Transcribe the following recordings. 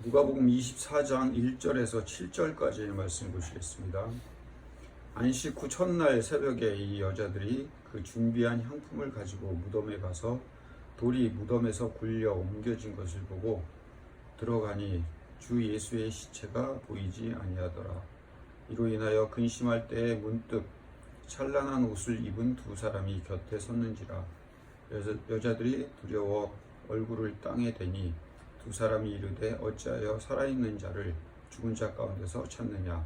누가복음 24장 1절에서 7절까지의 말씀을 보시겠습니다. 안식 후 첫날 새벽에 이 여자들이 그 준비한 향품을 가지고 무덤에 가서 돌이 무덤에서 굴려 옮겨진 것을 보고 들어가니 주 예수의 시체가 보이지 아니하더라. 이로 인하여 근심할 때에 문득 찬란한 옷을 입은 두 사람이 곁에 섰는지라. 여자들이 두려워 얼굴을 땅에 대니 두 사람이 이르되 어찌하여 살아있는 자를 죽은 자 가운데서 찾느냐.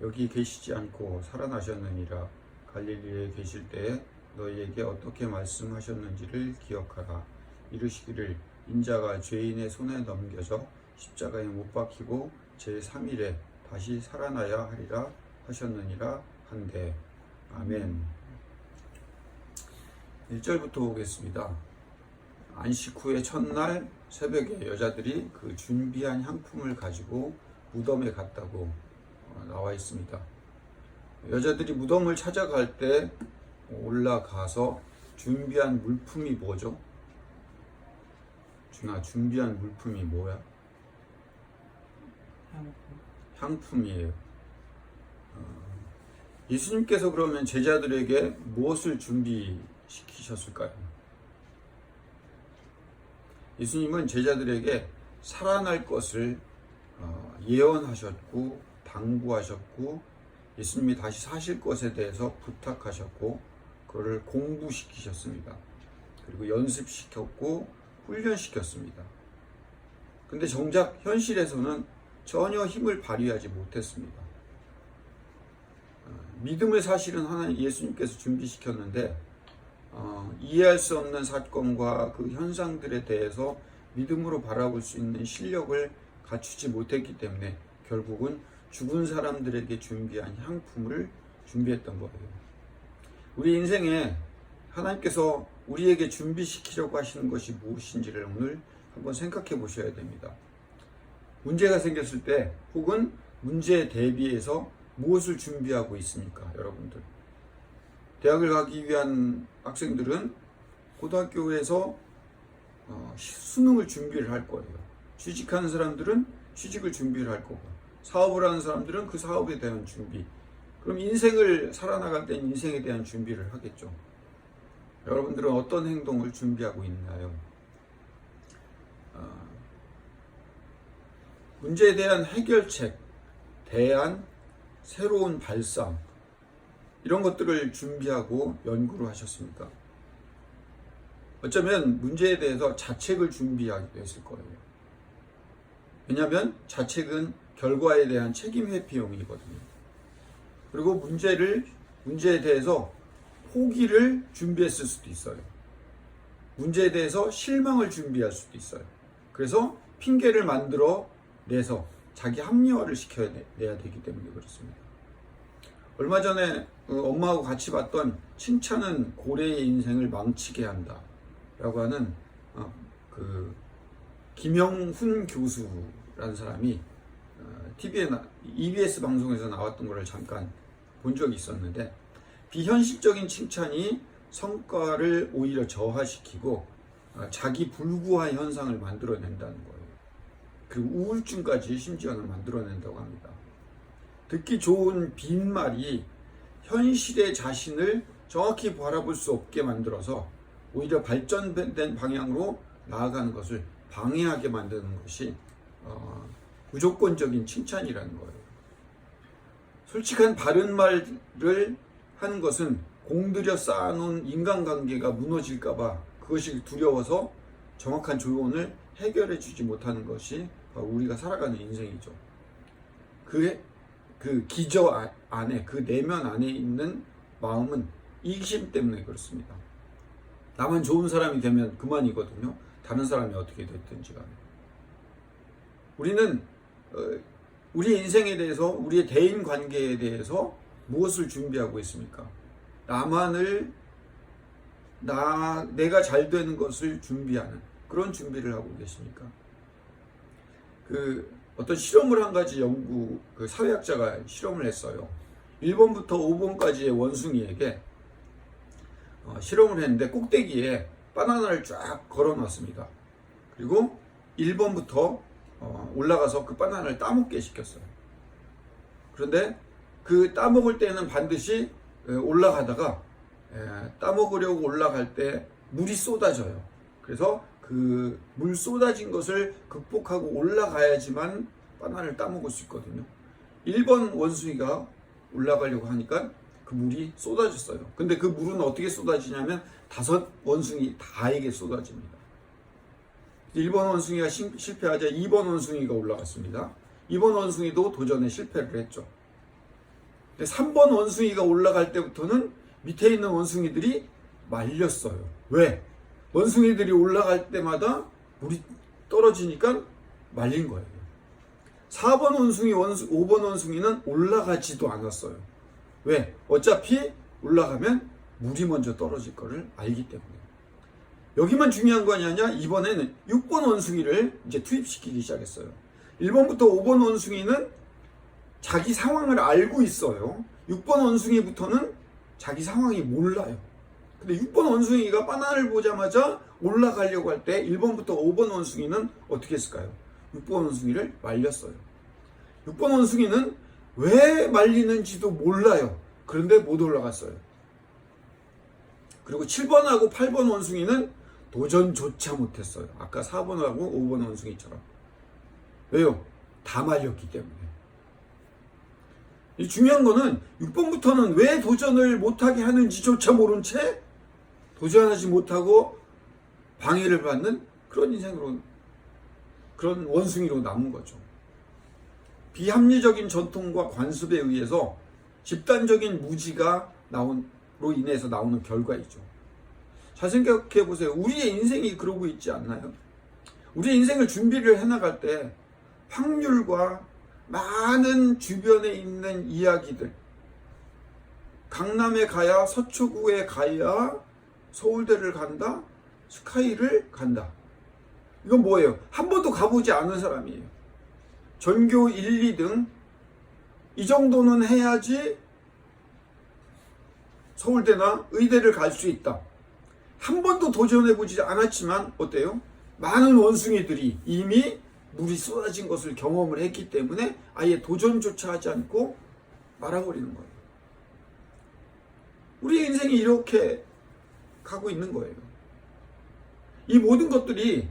여기 계시지 않고 살아나셨느니라. 갈릴리에 계실 때에 너희에게 어떻게 말씀하셨는지를 기억하라. 이르시기를 인자가 죄인의 손에 넘겨져 십자가에 못 박히고 제3일에 다시 살아나야 하리라 하셨느니라 한데. 아멘. 1절부터 보겠습니다. 안식 후의 첫날 새벽에 여자들이 그 준비한 향품을 가지고 무덤에 갔다고 나와 있습니다. 여자들이 무덤을 찾아갈 때 올라가서 준비한 물품이 뭐죠? 준아, 준비한 물품이 뭐야? 향품이에요. 예수님께서 그러면 제자들에게 무엇을 준비시키셨을까요? 예수님은 제자들에게 살아날 것을 예언하셨고 당부하셨고 예수님이 다시 사실 것에 대해서 부탁하셨고 그거를 공부시키셨습니다. 그리고 연습시켰고 훈련시켰습니다. 근데 정작 현실에서는 전혀 힘을 발휘하지 못했습니다. 믿음의 사실은 하나님 예수님께서 준비시켰는데 이해할 수 없는 사건과 그 현상들에 대해서 믿음으로 바라볼 수 있는 실력을 갖추지 못했기 때문에 결국은 죽은 사람들에게 준비한 향품을 준비했던 거예요. 우리 인생에 하나님께서 우리에게 준비시키려고 하시는 것이 무엇인지를 오늘 한번 생각해 보셔야 됩니다. 문제가 생겼을 때 혹은 문제에 대비해서 무엇을 준비하고 있습니까, 여러분들? 대학을 가기 위한 학생들은 고등학교에서 수능을 준비를 할 거예요. 취직하는 사람들은 취직을 준비를 할 거고, 사업을 하는 사람들은 그 사업에 대한 준비. 그럼 인생을 살아나갈 땐 인생에 대한 준비를 하겠죠. 여러분들은 어떤 행동을 준비하고 있나요? 문제에 대한 해결책, 대안, 새로운 발상, 이런 것들을 준비하고 연구를 하셨습니까? 어쩌면 문제에 대해서 자책을 준비하기도 했을 거예요. 왜냐하면 자책은 결과에 대한 책임 회피용이거든요. 그리고 문제에 대해서 포기를 준비했을 수도 있어요. 문제에 대해서 실망을 준비할 수도 있어요. 그래서 핑계를 만들어 내서 자기 합리화를 시켜내야 되기 때문에 그렇습니다. 얼마 전에 엄마하고 같이 봤던 칭찬은 고래의 인생을 망치게 한다 라고 하는 그 김영훈 교수라는 사람이 TV에 EBS 방송에서 나왔던 것을 잠깐 본 적이 있었는데, 비현실적인 칭찬이 성과를 오히려 저하시키고 자기 불구화 현상을 만들어낸다는 거예요. 그리고 우울증까지 심지어는 만들어낸다고 합니다. 듣기 좋은 빈말이 현실의 자신을 정확히 바라볼 수 없게 만들어서 오히려 발전된 방향으로 나아가는 것을 방해하게 만드는 것이 무조건적인 칭찬이라는 거예요. 솔직한 바른 말을 하는 것은 공들여 쌓아놓은 인간관계가 무너질까봐 그것이 두려워서 정확한 조언을 해결해 주지 못하는 것이 우리가 살아가는 인생이죠. 그 기저 안에, 그 내면 안에 있는 마음은 이기심 때문에 그렇습니다. 나만 좋은 사람이 되면 그만이거든요. 다른 사람이 어떻게 됐든지 간에. 우리는 우리 인생에 대해서, 우리의 대인 관계에 대해서 무엇을 준비하고 있습니까? 내가 잘 되는 것을 준비하는 그런 준비를 하고 계십니까? 어떤 실험을 한 가지 사회학자가 실험을 했어요. 1번부터 5번까지의 원숭이에게 실험을 했는데 꼭대기에 바나나를 쫙 걸어 놨습니다. 그리고 1번부터 올라가서 그 바나나를 따먹게 시켰어요. 그런데 그 따먹을 때는 반드시 올라가다가 따먹으려고 올라갈 때 물이 쏟아져요. 그래서 그 물 쏟아진 것을 극복하고 올라가야지만 바나나를 따먹을 수 있거든요. 1번 원숭이가 올라가려고 하니까 그 물이 쏟아졌어요. 근데 그 물은 어떻게 쏟아지냐면 5 원숭이 다에게 쏟아집니다. 1번 원숭이가 실패하자 2번 원숭이가 올라갔습니다. 2번 원숭이도 도전에 실패를 했죠. 3번 원숭이가 올라갈 때부터는 밑에 있는 원숭이들이 말렸어요. 왜? 원숭이들이 올라갈 때마다 물이 떨어지니까 말린 거예요. 4번 원숭이, 5번 원숭이는 올라가지도 않았어요. 왜? 어차피 올라가면 물이 먼저 떨어질 거를 알기 때문에. 여기만 중요한 거 아니냐? 이번에는 6번 원숭이를 이제 투입시키기 시작했어요. 1번부터 5번 원숭이는 자기 상황을 알고 있어요. 6번 원숭이부터는 자기 상황이 몰라요. 근데 6번 원숭이가 바나나를 보자마자 올라가려고 할 때 1번부터 5번 원숭이는 어떻게 했을까요? 6번 원숭이를 말렸어요. 6번 원숭이는 왜 말리는지도 몰라요. 그런데 못 올라갔어요. 그리고 7번하고 8번 원숭이는 도전조차 못했어요. 아까 4번하고 5번 원숭이처럼. 왜요? 다 말렸기 때문에. 이 중요한 거는 6번부터는 왜 도전을 못하게 하는지조차 모른 채 도전하지 못하고 방해를 받는 그런 인생으로, 그런 원숭이로 남은 거죠. 비합리적인 전통과 관습에 의해서 집단적인 무지가 로 인해서 나오는 결과이죠. 잘 생각해 보세요. 우리의 인생이 그러고 있지 않나요? 우리의 인생을 준비를 해나갈 때 확률과 많은 주변에 있는 이야기들, 강남에 가야, 서초구에 가야 서울대를 간다, 스카이를 간다. 이건 뭐예요? 한 번도 가보지 않은 사람이에요. 전교 1, 2등 이 정도는 해야지 서울대나 의대를 갈 수 있다. 한 번도 도전해보지 않았지만 어때요? 많은 원숭이들이 이미 물이 쏟아진 것을 경험을 했기 때문에 아예 도전조차 하지 않고 말아버리는 거예요. 우리의 인생이 이렇게 가고 있는 거예요. 이 모든 것들이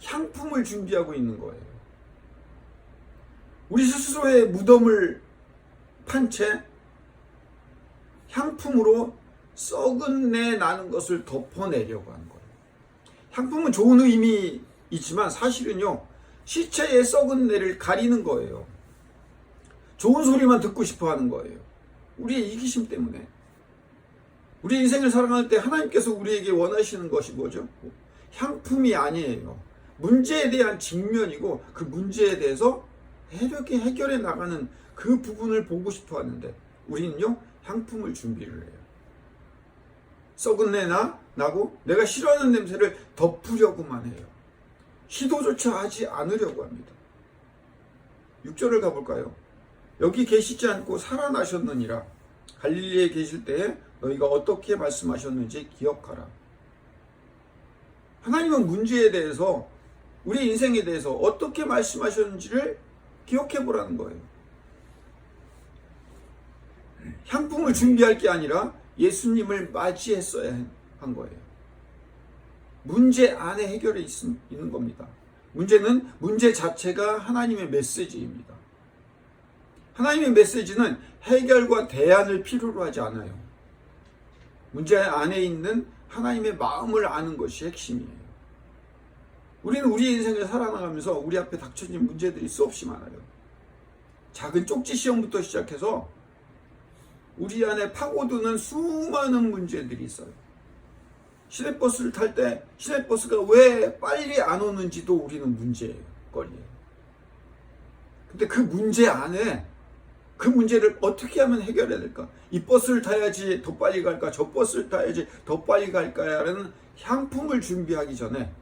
향품을 준비하고 있는 거예요. 우리 스스로의 무덤을 판 채 향품으로 썩은 내 나는 것을 덮어내려고 하는 거예요. 향품은 좋은 의미이지만 사실은요, 시체의 썩은 내를 가리는 거예요. 좋은 소리만 듣고 싶어 하는 거예요. 우리의 이기심 때문에. 우리 인생을 살아갈 때 하나님께서 우리에게 원하시는 것이 뭐죠? 향품이 아니에요. 문제에 대한 직면이고 그 문제에 대해서 이렇게 해결해 나가는 그 부분을 보고 싶어 하는데 우리는요, 향품을 준비를 해요. 썩은 내 나고 내가 싫어하는 냄새를 덮으려고만 해요. 시도조차 하지 않으려고 합니다. 6절을 가볼까요? 여기 계시지 않고 살아나셨느니라. 갈릴리에 계실 때에 너희가 어떻게 말씀하셨는지 기억하라. 하나님은 문제에 대해서, 우리 인생에 대해서 어떻게 말씀하셨는지를 기억해 보라는 거예요. 향품을 준비할 게 아니라 예수님을 맞이했어야 한 거예요. 문제 안에 해결이 있는 겁니다. 문제는 문제 자체가 하나님의 메시지입니다. 하나님의 메시지는 해결과 대안을 필요로 하지 않아요. 문제 안에 있는 하나님의 마음을 아는 것이 핵심이에요. 우리는 우리 인생을 살아나가면서 우리 앞에 닥쳐진 문제들이 수없이 많아요. 작은 쪽지 시험부터 시작해서 우리 안에 파고드는 수많은 문제들이 있어요. 시내버스를 탈 때 시내버스가 왜 빨리 안 오는지도 우리는 문제거리예요. 근데 그 문제 안에 그 문제를 어떻게 하면 해결해야 될까? 이 버스를 타야지 더 빨리 갈까? 저 버스를 타야지 더 빨리 갈까라는 향품을 준비하기 전에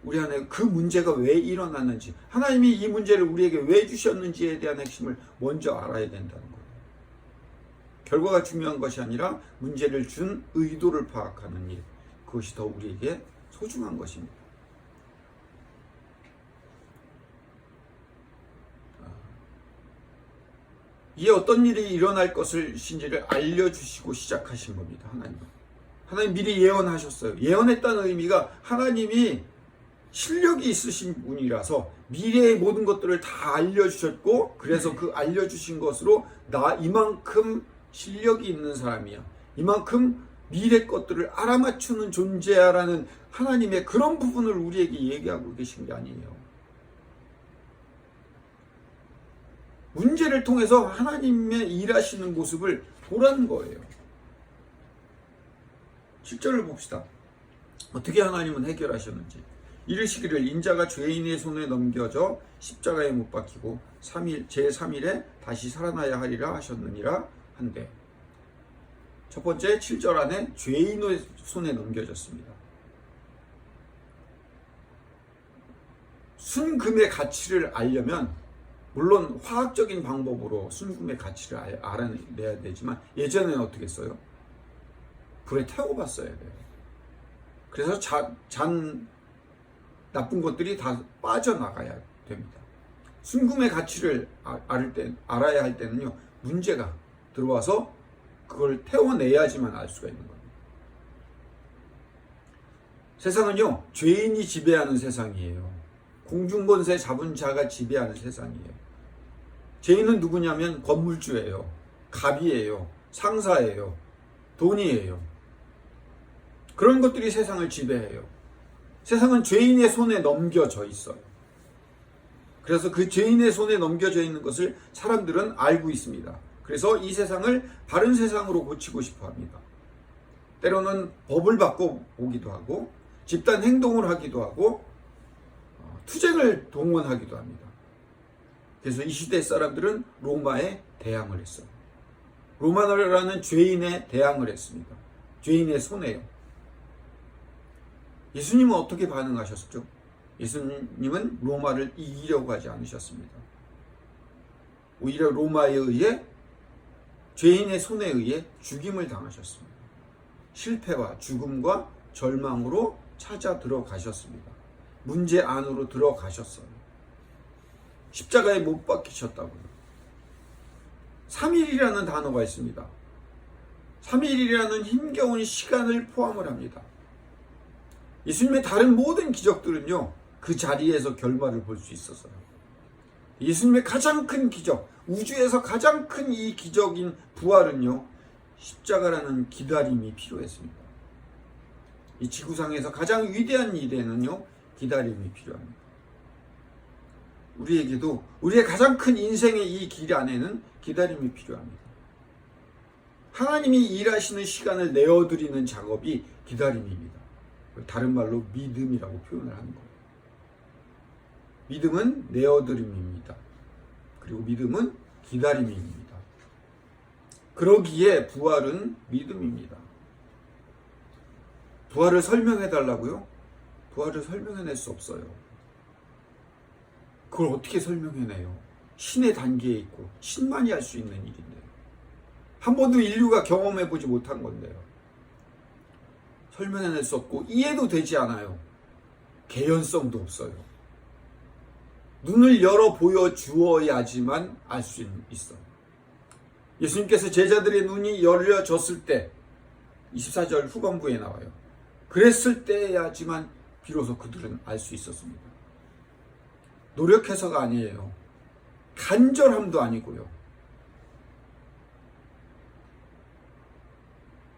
우리 안에 그 문제가 왜 일어났는지, 하나님이 이 문제를 우리에게 왜 주셨는지에 대한 핵심을 먼저 알아야 된다는 거예요. 결과가 중요한 것이 아니라 문제를 준 의도를 파악하는 일, 그것이 더 우리에게 소중한 것입니다. 이에 어떤 일이 일어날 것을신지를 알려주시고 시작하신 겁니다. 하나님 미리 예언하셨어요. 예언했다는 의미가 하나님이 실력이 있으신 분이라서 미래의 모든 것들을 다 알려주셨고, 그래서 그 알려주신 것으로 나 이만큼 실력이 있는 사람이야, 이만큼 미래 것들을 알아맞추는 존재야라는 하나님의 그런 부분을 우리에게 얘기하고 계신 게 아니에요. 문제를 통해서 하나님의 일하시는 모습을 보라는 거예요. 7절을 봅시다. 어떻게 하나님은 해결하셨는지. 이르시기를 인자가 죄인의 손에 넘겨져 십자가에 못 박히고 제3일에 다시 살아나야 하리라 하셨느니라 한데, 첫 번째 7절 안에 죄인의 손에 넘겨졌습니다. 순금의 가치를 알려면 물론 화학적인 방법으로 순금의 가치를 알아내야 되지만, 예전에는 어떻게 했어요? 불에 태워 봤어야 돼요. 그래서 잔 나쁜 것들이 다 빠져나가야 됩니다. 순금의 가치를 알아야 할 때는요, 문제가 들어와서 그걸 태워내야지만 알 수가 있는 겁니다. 세상은요, 죄인이 지배하는 세상이에요. 공중번세 잡은 자가 지배하는 세상이에요. 죄인은 누구냐면 건물주예요, 갑이에요, 상사예요, 돈이에요. 그런 것들이 세상을 지배해요. 세상은 죄인의 손에 넘겨져 있어요. 그래서 그 죄인의 손에 넘겨져 있는 것을 사람들은 알고 있습니다. 그래서 이 세상을 바른 세상으로 고치고 싶어 합니다. 때로는 법을 바꿔보기도 하고, 집단 행동을 하기도 하고, 투쟁을 동원하기도 합니다. 그래서 이 시대 사람들은 로마에 대항을 했어요. 로마라는 죄인에 대항을 했습니다. 죄인의 손에요. 예수님은 어떻게 반응하셨죠? 예수님은 로마를 이기려고 하지 않으셨습니다. 오히려 로마에 의해, 죄인의 손에 의해 죽임을 당하셨습니다. 실패와 죽음과 절망으로 찾아 들어가셨습니다. 문제 안으로 들어가셨어요. 십자가에 못 박히셨다고요. 3일이라는 단어가 있습니다. 3일이라는 힘겨운 시간을 포함을 합니다. 예수님의 다른 모든 기적들은요, 그 자리에서 결말을 볼 수 있었어요. 예수님의 가장 큰 기적, 우주에서 가장 큰 이 기적인 부활은요, 십자가라는 기다림이 필요했습니다. 이 지구상에서 가장 위대한 일에는요, 기다림이 필요합니다. 우리에게도 우리의 가장 큰 인생의 이 길 안에는 기다림이 필요합니다. 하나님이 일하시는 시간을 내어드리는 작업이 기다림입니다. 다른 말로 믿음이라고 표현을 하는 거예요. 믿음은 내어드림입니다. 그리고 믿음은 기다림입니다. 그러기에 부활은 믿음입니다. 부활을 설명해 달라고요? 부활을 설명해낼 수 없어요. 그걸 어떻게 설명해내요? 신의 단계에 있고 신만이 할 수 있는 일인데요. 한 번도 인류가 경험해보지 못한 건데요. 설명해낼 수 없고 이해도 되지 않아요. 개연성도 없어요. 눈을 열어 보여주어야지만 알 수 있어요. 예수님께서 제자들의 눈이 열려졌을 때, 24절 후반부에 나와요. 그랬을 때야지만 비로소 그들은 알 수 있었습니다. 노력해서가 아니에요. 간절함도 아니고요.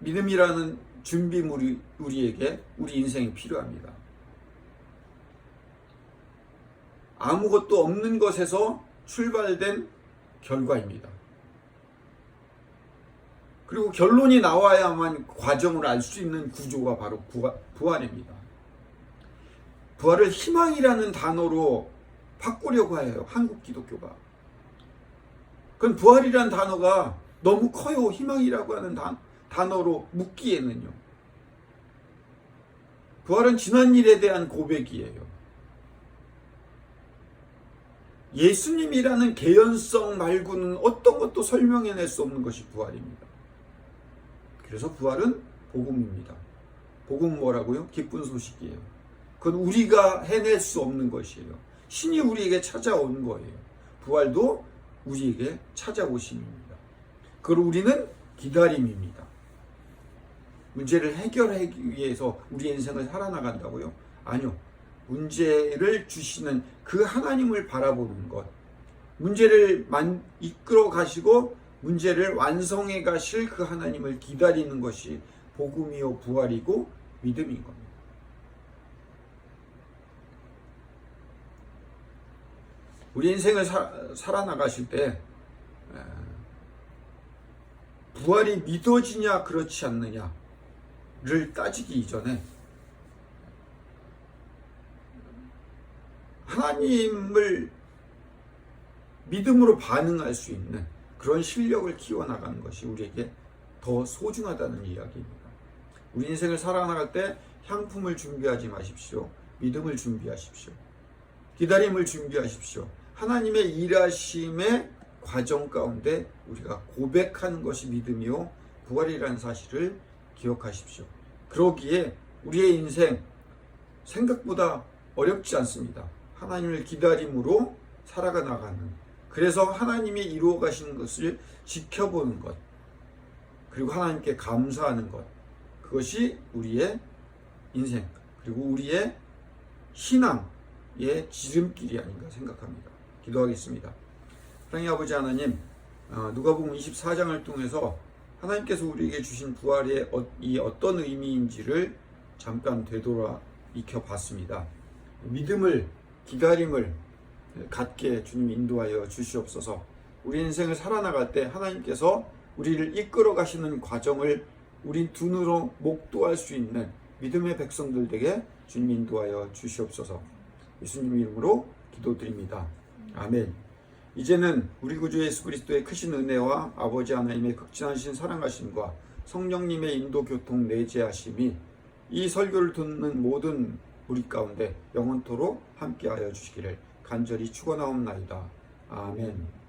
믿음이라는 준비물이 우리에게, 우리 인생이 필요합니다. 아무것도 없는 것에서 출발된 결과입니다. 그리고 결론이 나와야만 과정을 알 수 있는 구조가 바로 부활입니다. 부활을 희망이라는 단어로 바꾸려고 해요, 한국 기독교가. 그건 부활이라는 단어가 너무 커요. 희망이라고 하는 단어로 묻기에는요. 부활은 지난 일에 대한 고백이에요. 예수님이라는 개연성 말고는 어떤 것도 설명해낼 수 없는 것이 부활입니다. 그래서 부활은 복음입니다. 복음은 뭐라고요? 기쁜 소식이에요. 그건 우리가 해낼 수 없는 것이에요. 신이 우리에게 찾아온 거예요. 부활도 우리에게 찾아오심입니다. 그리고 우리는 기다림입니다. 문제를 해결하기 위해서 우리 인생을 살아나간다고요? 아니요. 문제를 주시는 그 하나님을 바라보는 것, 문제를 이끌어 가시고 문제를 완성해 가실 그 하나님을 기다리는 것이 복음이요 부활이고 믿음인 겁니다. 우리 인생을 살아나가실 때 부활이 믿어지냐 그렇지 않느냐를 따지기 이전에 하나님을 믿음으로 반응할 수 있는 그런 실력을 키워나가는 것이 우리에게 더 소중하다는 이야기입니다. 우리 인생을 살아나갈 때 향품을 준비하지 마십시오. 믿음을 준비하십시오. 기다림을 준비하십시오. 하나님의 일하심의 과정 가운데 우리가 고백하는 것이 믿음이요 부활이라는 사실을 기억하십시오. 그러기에 우리의 인생 생각보다 어렵지 않습니다. 하나님을 기다림으로 살아가 나가는, 그래서 하나님이 이루어 가시는 것을 지켜보는 것, 그리고 하나님께 감사하는 것, 그것이 우리의 인생 그리고 우리의 신앙의 지름길이 아닌가 생각합니다. 기도하겠습니다. 사랑의 아버지 하나님, 누가복음 24장을 통해서 하나님께서 우리에게 주신 부활의 이 어떤 의미인지를 잠깐 되돌아 익혀봤습니다. 믿음을, 기다림을 갖게 주님 인도하여 주시옵소서. 우리 인생을 살아나갈 때 하나님께서 우리를 이끌어 가시는 과정을 우리 두 눈으로 목도할 수 있는 믿음의 백성들에게 주님 인도하여 주시옵소서. 예수님 이름으로 기도드립니다. 아멘. 이제는 우리 구주 예수 그리스도의 크신 은혜와 아버지 하나님의 극진하신 사랑하심과 성령님의 인도 교통 내재하심이 이 설교를 듣는 모든 우리 가운데 영원토록 함께하여 주시기를 간절히 축원하옵나이다. 아멘.